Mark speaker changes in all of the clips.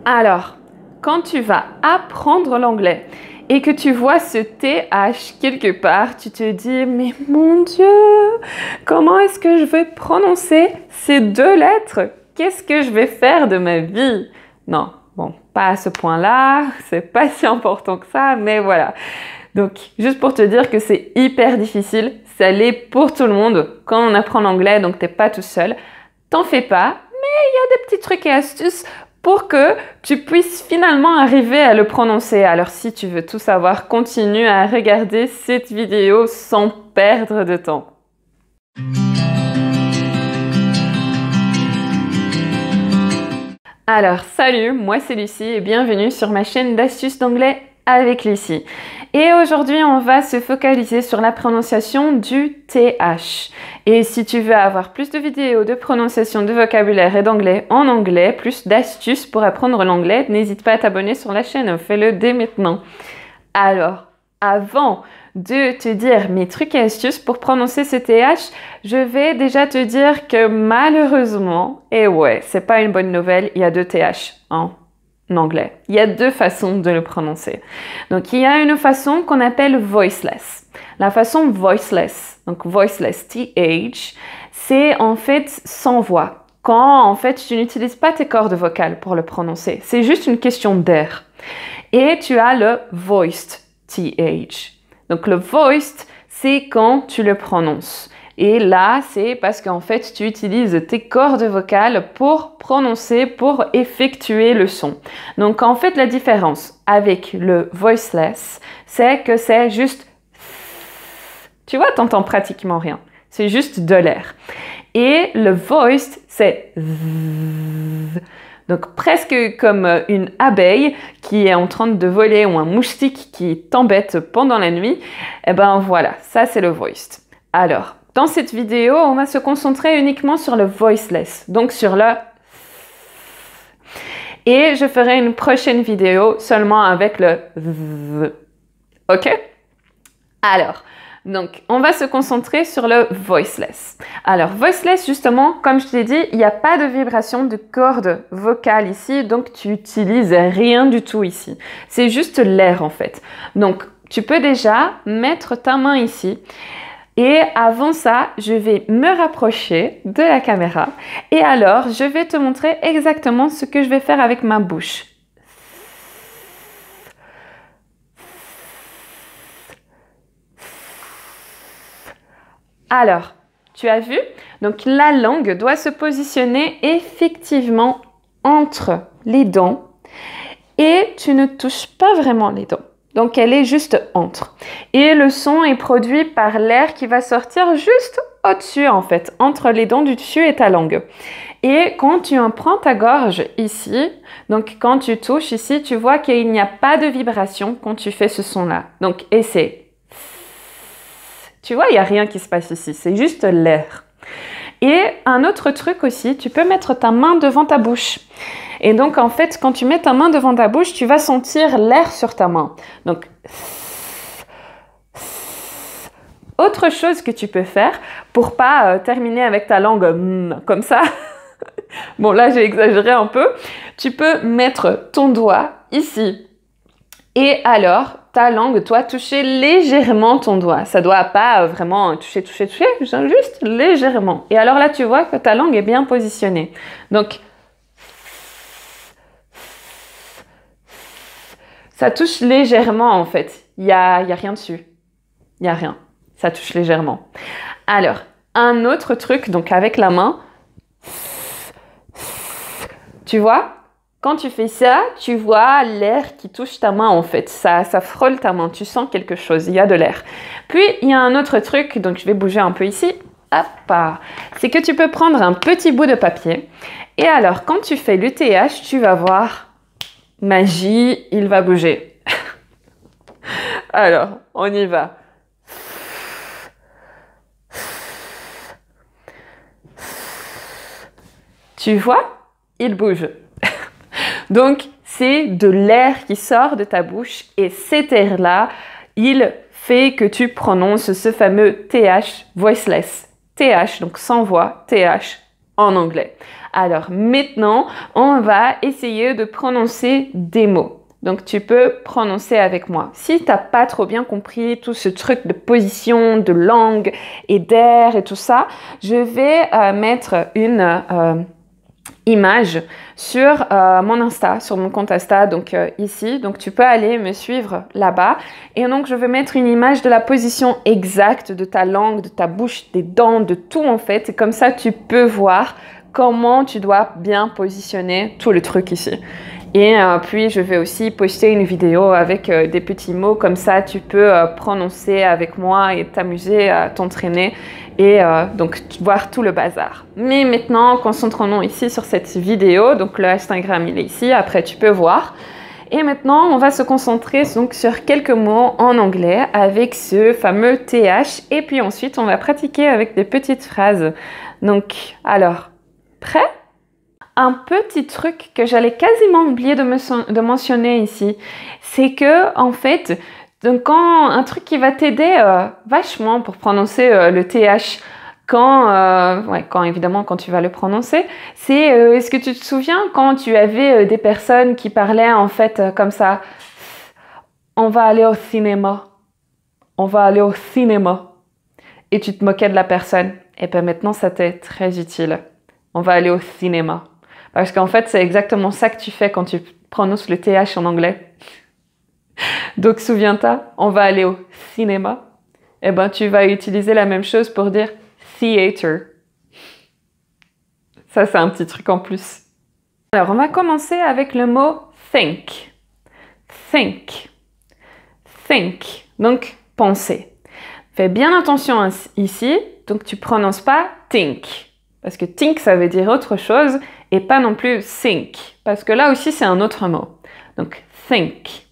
Speaker 1: Alors, quand tu vas apprendre l'anglais et que tu vois ce TH quelque part, tu te dis, mais mon Dieu, comment est-ce que je vais prononcer ces deux lettres? Qu'est-ce que je vais faire de ma vie? Non, bon, pas à ce point-là, c'est pas si important que ça, mais voilà. Donc, juste pour te dire que c'est hyper difficile, ça l'est pour tout le monde quand on apprend l'anglais, donc t'es pas tout seul. T'en fais pas, mais il y a des petits trucs et astuces pour que tu puisses finalement arriver à le prononcer. Alors si tu veux tout savoir, continue à regarder cette vidéo sans perdre de temps. Alors salut, moi c'est Lucie et bienvenue sur ma chaîne d'astuces d'anglais avec Lucie. Et aujourd'hui, on va se focaliser sur la prononciation du TH. Et si tu veux avoir plus de vidéos de prononciation de vocabulaire et d'anglais en anglais, plus d'astuces pour apprendre l'anglais, n'hésite pas à t'abonner sur la chaîne, fais-le dès maintenant. Alors, avant de te dire mes trucs et astuces pour prononcer ce TH, je vais déjà te dire que malheureusement, et ouais, c'est pas une bonne nouvelle, il y a deux TH en anglais. Il y a deux façons de le prononcer. Donc, il y a une façon qu'on appelle voiceless. La façon voiceless, donc voiceless, TH, c'est en fait sans voix. Quand en fait tu n'utilises pas tes cordes vocales pour le prononcer. C'est juste une question d'air. Et tu as le voiced, TH. Donc, le voiced, c'est quand tu le prononces. Et là, c'est parce qu'en fait, tu utilises tes cordes vocales pour prononcer, pour effectuer le son. Donc, en fait, la différence avec le voiceless, c'est que c'est juste... Tu vois, t'entends pratiquement rien. C'est juste de l'air. Et le voiced, c'est... Donc, presque comme une abeille qui est en train de voler ou un moustique qui t'embête pendant la nuit. Eh ben voilà, ça c'est le voiced. Alors, dans cette vidéo, on va se concentrer uniquement sur le voiceless, donc sur le... Et je ferai une prochaine vidéo seulement avec le... Ok? Alors, donc, on va se concentrer sur le voiceless. Alors, voiceless, justement, comme je t'ai dit, il n'y a pas de vibration de corde vocale ici, donc tu n'utilises rien du tout ici. C'est juste l'air, en fait. Donc, tu peux déjà mettre ta main ici. Et avant ça, je vais me rapprocher de la caméra. Et alors, je vais te montrer exactement ce que je vais faire avec ma bouche. Alors, tu as vu? Donc, la langue doit se positionner effectivement entre les dents et tu ne touches pas vraiment les dents. Donc, elle est juste entre. Et le son est produit par l'air qui va sortir juste au-dessus, en fait, entre les dents du dessus et ta langue. Et quand tu en prends ta gorge ici, donc quand tu touches ici, tu vois qu'il n'y a pas de vibration quand tu fais ce son-là. Donc, essaie. Tu vois, il n'y a rien qui se passe ici, c'est juste l'air. Et un autre truc aussi, tu peux mettre ta main devant ta bouche. Et donc, en fait, quand tu mets ta main devant ta bouche, tu vas sentir l'air sur ta main. Donc, autre chose que tu peux faire pour pas terminer avec ta langue comme ça. Bon, là, j'ai exagéré un peu. Tu peux mettre ton doigt ici. Et alors, ta langue doit toucher légèrement ton doigt. Ça ne doit pas vraiment toucher, juste légèrement. Et alors là, tu vois que ta langue est bien positionnée. Donc, ça touche légèrement en fait. Il y a rien dessus. Il n'y a rien. Ça touche légèrement. Alors, un autre truc, donc avec la main. Tu vois? Quand tu fais ça, tu vois l'air qui touche ta main en fait. Ça frôle ta main. Tu sens quelque chose. Il y a de l'air. Puis, il y a un autre truc. Donc, je vais bouger un peu ici. Hop! C'est que tu peux prendre un petit bout de papier. Et alors, quand tu fais le TH, tu vas voir... Magie, il va bouger. Alors, on y va. Tu vois? Il bouge. Donc, c'est de l'air qui sort de ta bouche et cet air-là, il fait que tu prononces ce fameux TH voiceless. TH, donc sans voix, TH en anglais. Alors maintenant, on va essayer de prononcer des mots. Donc, tu peux prononcer avec moi. Si tu n'as pas trop bien compris tout ce truc de position, de langue et d'air et tout ça, je vais mettre une image sur mon Insta, sur mon compte Insta, donc ici. Donc, tu peux aller me suivre là-bas. Et donc, je vais mettre une image de la position exacte de ta langue, de ta bouche, des dents, de tout en fait. Et comme ça, tu peux voir comment tu dois bien positionner tout le truc ici. Et puis, je vais aussi poster une vidéo avec des petits mots. Comme ça, tu peux prononcer avec moi et t'amuser à t'entraîner et donc voir tout le bazar. Mais maintenant, concentrons-nous ici sur cette vidéo. Donc, le Instagram, il est ici. Après, tu peux voir. Et maintenant, on va se concentrer donc sur quelques mots en anglais avec ce fameux TH. Et puis ensuite, on va pratiquer avec des petites phrases. Donc, alors, prêt? Un petit truc que j'allais quasiment oublier de mentionner ici, c'est que en fait, donc un truc qui va t'aider vachement pour prononcer le TH quand évidemment quand tu vas le prononcer, c'est est-ce que tu te souviens quand tu avais des personnes qui parlaient en fait comme ça, on va aller au cinéma, on va aller au cinéma, et tu te moquais de la personne. Et bien maintenant, ça t'est très utile. On va aller au cinéma. Parce qu'en fait, c'est exactement ça que tu fais quand tu prononces le TH en anglais. Donc, souviens-toi, on va aller au cinéma. Eh ben, tu vas utiliser la même chose pour dire theater. Ça, c'est un petit truc en plus. Alors, on va commencer avec le mot think. Think. Think. Donc, penser. Fais bien attention ici. Donc, tu prononces pas think. Parce que think, ça veut dire autre chose et pas non plus think. Parce que là aussi, c'est un autre mot. Donc, think.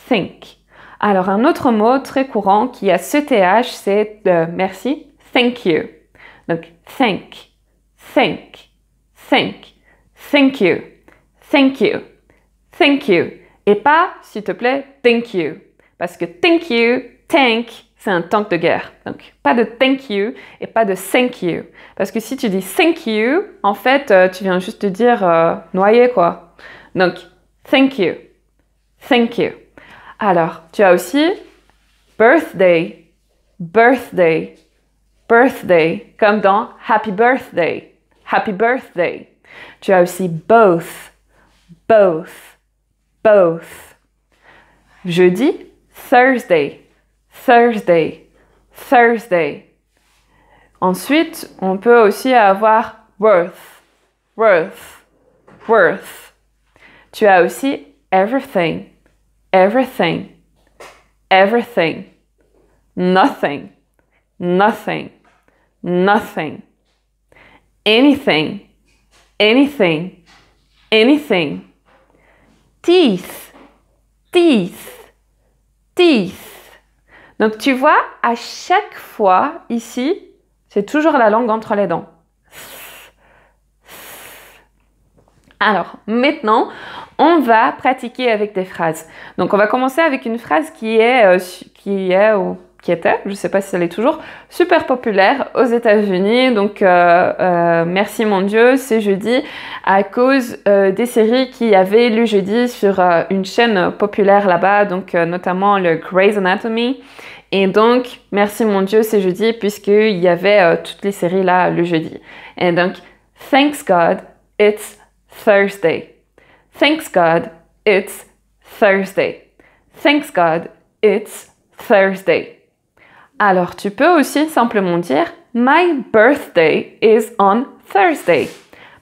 Speaker 1: Think. Alors, un autre mot très courant qui a ce TH, c'est merci. Thank you. Donc, thank. Thank. Thank. Thank you. Thank you. Thank you. Et pas, s'il te plaît, thank you. Parce que thank you, thank, c'est un tank de guerre. Donc, pas de thank you et pas de thank you. Parce que si tu dis thank you, en fait, tu viens juste de dire noyer, quoi. Donc, thank you. Thank you. Alors, tu as aussi birthday. Birthday. Birthday. Comme dans happy birthday. Happy birthday. Tu as aussi both. Both. Both. Jeudi, Thursday. Thursday, Thursday. Ensuite, on peut aussi avoir worth, worth, worth. Tu as aussi everything, everything, everything. Nothing, nothing, nothing. Anything, anything, anything. Teeth, teeth, teeth. Donc, tu vois, à chaque fois, ici, c'est toujours la langue entre les dents. Alors, maintenant, on va pratiquer avec des phrases. Donc, on va commencer avec une phrase qui était, je ne sais pas si elle est toujours, super populaire aux États-Unis. Donc, merci mon Dieu, c'est jeudi, à cause des séries qu'il y avait le jeudi sur une chaîne populaire là-bas, donc notamment le Grey's Anatomy. Et donc, merci mon Dieu, c'est jeudi, puisqu'il y avait toutes les séries là le jeudi. Et donc, thanks God, it's Thursday. Thanks God, it's Thursday. Thanks God, it's Thursday. Alors, tu peux aussi simplement dire my birthday is on Thursday.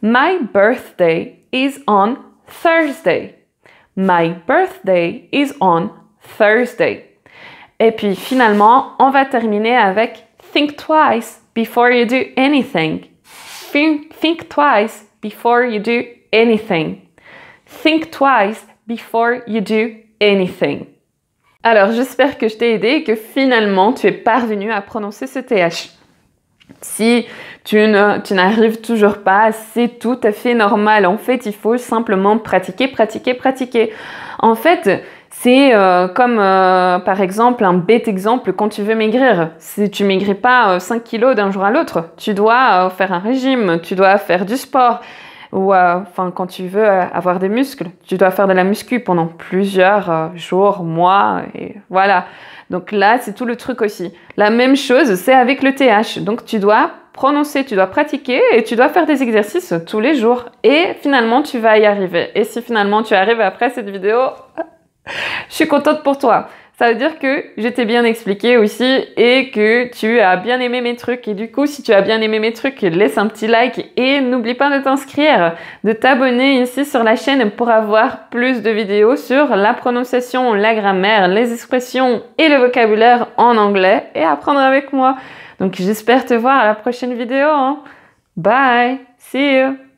Speaker 1: My birthday is on Thursday. My birthday is on Thursday. Et puis finalement, on va terminer avec think twice before you do anything. Think twice before you do anything. Think twice before you do anything. Alors, j'espère que je t'ai aidé et que finalement, tu es parvenu à prononcer ce TH. Si tu n'arrives toujours pas, c'est tout à fait normal. En fait, il faut simplement pratiquer, pratiquer, pratiquer. En fait, C'est comme par exemple un bête exemple quand tu veux maigrir. Si tu maigris pas 5 kilos d'un jour à l'autre, tu dois faire un régime, tu dois faire du sport. Ou enfin quand tu veux avoir des muscles, tu dois faire de la muscu pendant plusieurs jours, mois, et voilà. Donc là, c'est tout le truc aussi. La même chose, c'est avec le TH. Donc tu dois prononcer, tu dois pratiquer et tu dois faire des exercices tous les jours. Et finalement, tu vas y arriver. Et si finalement tu arrives après cette vidéo, je suis contente pour toi. Ça veut dire que je t'ai bien expliqué aussi et que tu as bien aimé mes trucs. Et du coup, si tu as bien aimé mes trucs, laisse un petit like et n'oublie pas de t'inscrire, de t'abonner ici sur la chaîne pour avoir plus de vidéos sur la prononciation, la grammaire, les expressions et le vocabulaire en anglais et apprendre avec moi. Donc j'espère te voir à la prochaine vidéo. Hein. Bye! See you!